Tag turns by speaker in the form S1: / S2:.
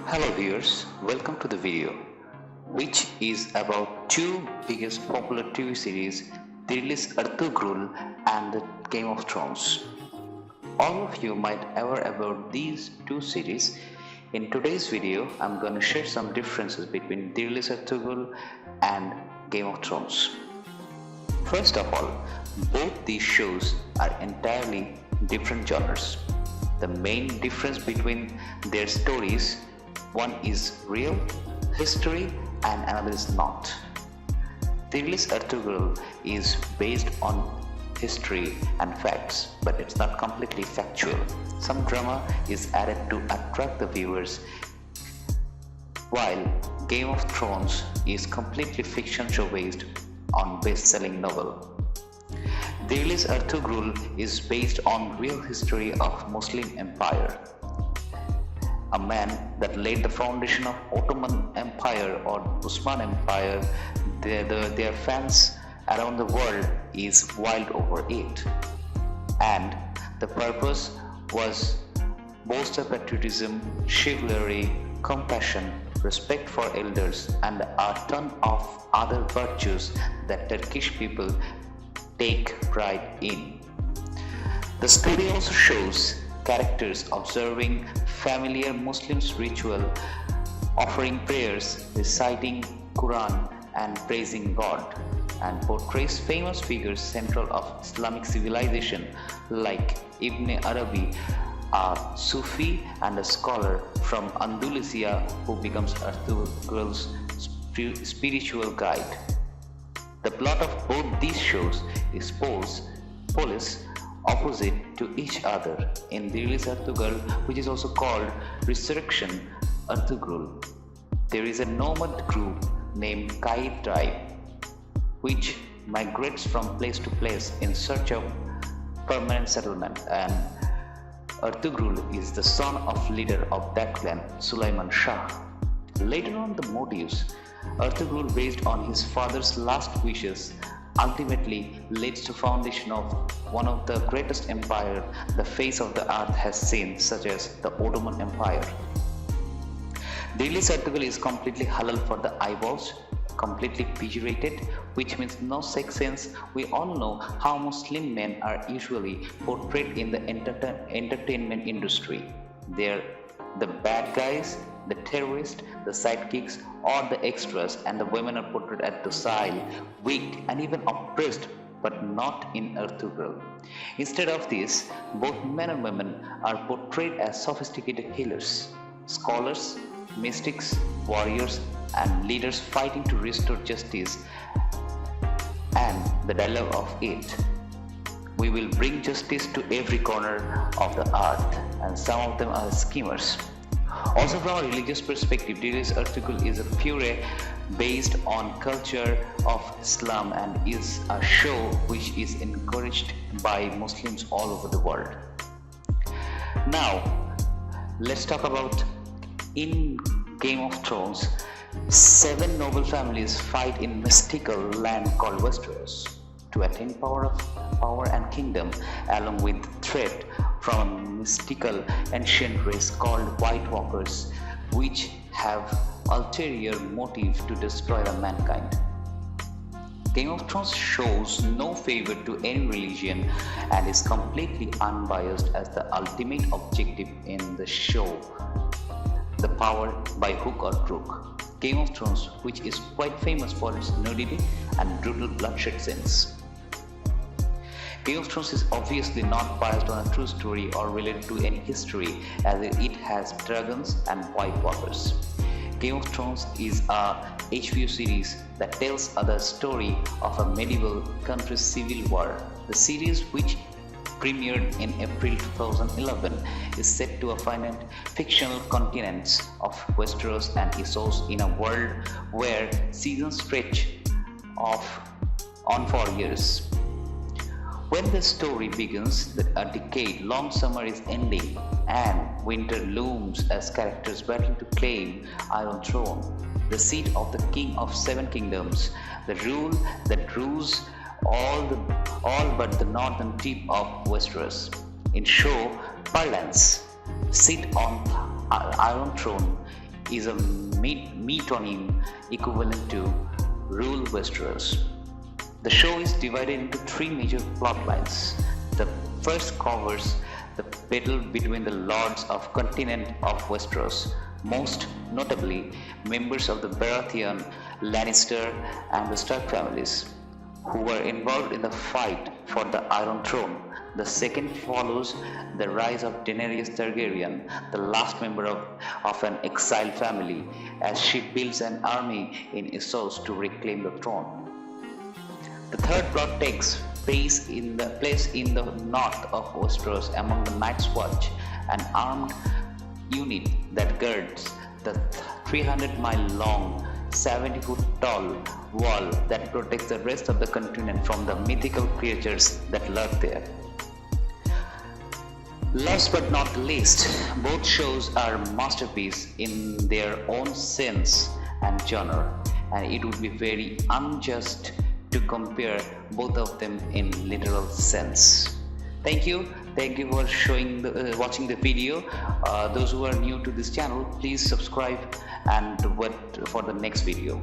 S1: Hello viewers, welcome to the video which is about two biggest popular TV series, Dirilis Ertugrul and the Game of Thrones. All of you might ever about these two series. In today's video, I'm going to share some differences between Dirilis Ertugrul and Game of Thrones. First of all, both these shows are entirely different genres. The main difference between their stories, one is real history and another is not. Dirilis Ertugrul is based on history and facts, but it's not completely factual. Some drama is added to attract the viewers, while Game of Thrones is completely fiction show based on best-selling novel. Dirilis Ertugrul is based on real history of Muslim Empire. A man that laid the foundation of Ottoman Empire or Osman Empire. Their fans around the world is wild over it, and the purpose was bolster patriotism, chivalry, compassion, respect for elders, and a ton of other virtues that Turkish people take pride in. The story also shows characters observing familiar Muslim ritual, offering prayers, reciting Quran and praising God, and portrays famous figures central of Islamic civilization like Ibn Arabi, a Sufi and a scholar from Andalusia who becomes Ertugrul's spiritual guide. The plot of both these shows is poles opposite to each other. In Dirilis Ertugrul, which is also called Resurrection Ertugrul, there is a nomad group named Kayi tribe which migrates from place to place in search of permanent settlement, and Ertugrul is the son of leader of that clan, Sulaiman Shah. Later on, the motives Ertugrul, based on his father's last wishes, ultimately leads to foundation of one of the greatest empire the face of the earth has seen, such as the Ottoman Empire. Dirilis Ertugrul is completely halal for the eyeballs, completely PG-rated, which means no sex scenes. We all know how Muslim men are usually portrayed in the entertainment industry. They're the bad guys, the terrorists, the sidekicks, or the extras, and the women are portrayed as docile, weak, and even oppressed, but not in Ertugrul. Instead of this, both men and women are portrayed as sophisticated healers, scholars, mystics, warriors, and leaders fighting to restore justice. And the dialogue of it: we will bring justice to every corner of the earth, and some of them are schemers. Also, from a religious perspective, Dirilis Ertugrul is a purely based on culture of Islam and is a show which is encouraged by Muslims all over the world. Now, let's talk about in Game of Thrones, 7 noble families fight in mystical land called Westeros to attain power and kingdom, along with threat from a mystical ancient race called White Walkers, which have ulterior motive to destroy the mankind. Game of Thrones shows no favor to any religion and is completely unbiased as the ultimate objective in the show, the power by hook or crook. Game of Thrones, which is quite famous for its nudity and brutal bloodshed scenes. Game of Thrones is obviously not based on a true story or related to any history, as it has dragons and White Walkers. Game of Thrones is a HBO series that tells the story of a medieval country's civil war. The series, which premiered in April 2011, is set to a fictional continent of Westeros and Essos in a world where seasons stretch on for years. When the story begins, a decade-long summer is ending and winter looms as characters battle to claim Iron Throne, the seat of the King of 7 Kingdoms, the rule that rules all but the northern tip of Westeros. In show parlance, sit on Iron Throne is a metonym equivalent to Rule Westeros. The show is divided into three major plot lines. The first covers the battle between the lords of continent of Westeros, most notably members of the Baratheon, Lannister and the Stark families, who were involved in the fight for the Iron Throne. The second follows the rise of Daenerys Targaryen, the last member of an exiled family, as she builds an army in Essos to reclaim the throne. The third plot takes place in the north of Westeros among the Night's Watch, an armed unit that guards the 300-mile-long, 70-foot-tall wall that protects the rest of the continent from the mythical creatures that lurk there. Last but not least, both shows are masterpieces in their own sense and genre, and it would be very unjust to compare both of them in literal sense. Thank you for watching the video. Those who are new to this channel, please subscribe and wait for the next video.